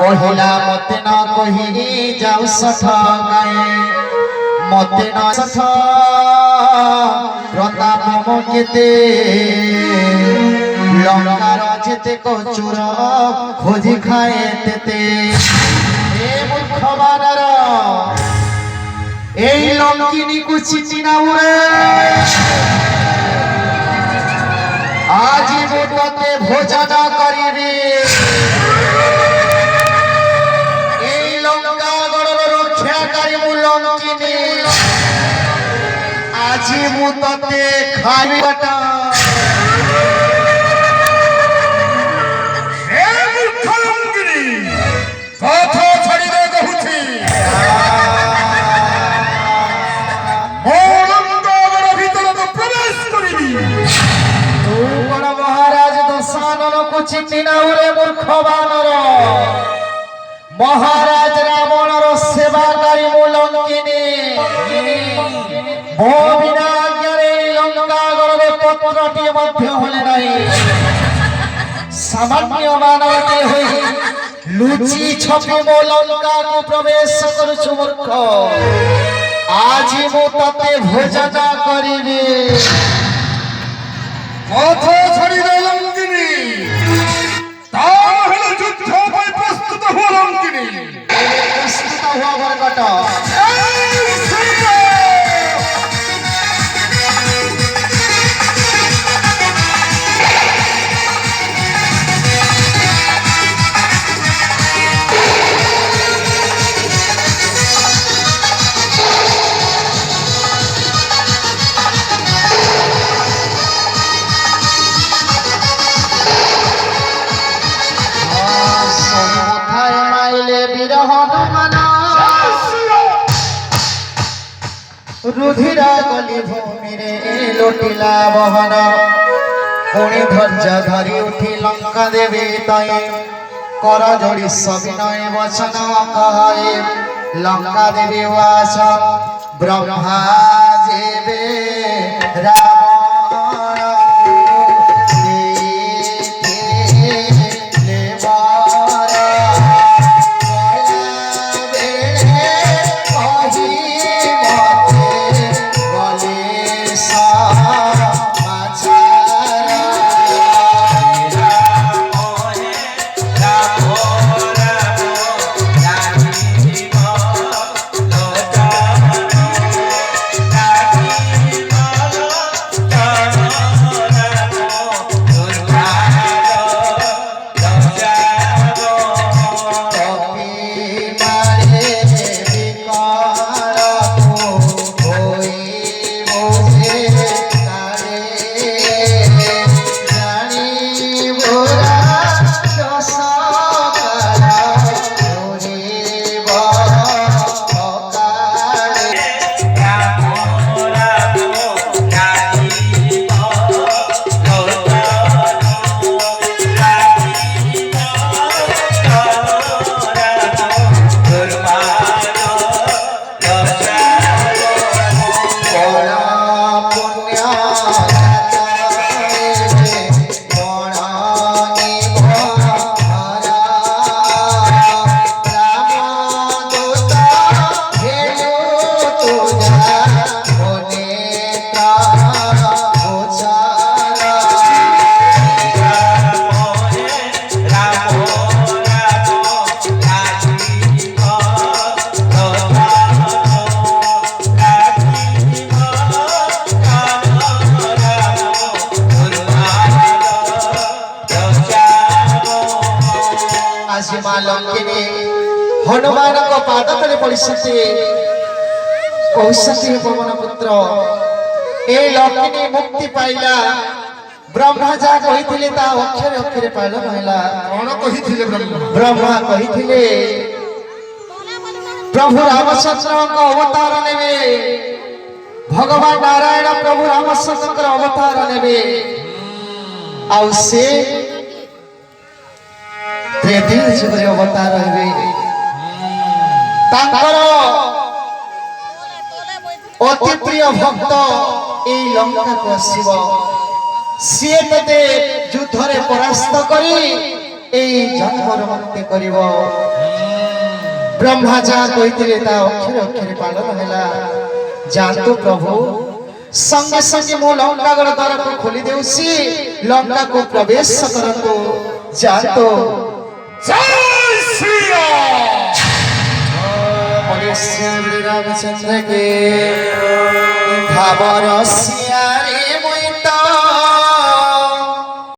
कहिला मते न कहि जाऊ सठ गाए मते न सठ प्रताप मो केते लंकार जेते कचुर खोजी खाए तेते ए मूर्ख बानर এই লঙ্কিনী কু চিনি না উড়ে আজি মোটতে ভোজন করিবি এই লঙ্কা গড়র রক্ষাকারী মু লঙ্কিনী আজি মু ততে খাইবি বাটা হে মূর্খ লঙ্কিনী পথ ছাড়ি দে কহুছি मूर्ख बानर महाराज रावणर सेवाकारी मु लंकिनी मो बिना आज्ञारे लंकागढ़ पत्रटी मध्य होले नहीं सामान्य मानवते होई लुचि छपी मो लंका को प्रवेश करुछु मूर्ख आज मु तते भोजन करिबी पथ छाड़ी दे लंकिनी ताहले युद्ध पाई प्रस्तुत हो लंकिनी प्रस्तुत हुआ बरकट रुधिरा गली भूमि रे लोटिला बहन पुणी धैर्य धरी उठी लंका देवी तय कर जोड़ी सविनय वचन कहे लंका देवी वास ब्रह्मा जेबे हनुमान को पाद तले पड़िसते कहते पवन पुत्र ए लक्ष्मी मुक्ति पाइला ब्रह्मा जा कहिथिले ता अक्षरे अक्षरे पाइला महिला कोन कहिथिले ब्रह्मा कहिथिले प्रभु रामचंद्र को अवतार नेबे भगवान नारायण प्रभु रामचंद्र अवतार नेबे आउ से त्रेतीय जुगरे अवतार हेबे तांकर अति प्रिय भक्त ए लंका को शिव सी तते युद्ध रे परास्त करी ए जन्मर मुक्ति करिवो ब्रह्मा जा कही ता अक्षर अक्षर पालन है जानतो प्रभु संगे संगे मो लंका गढ़ द्वार को खोली देउसी लंका को प्रवेश करतो जानतो जय श्री राम। बोले श्री रामचंद्र के भावर सिया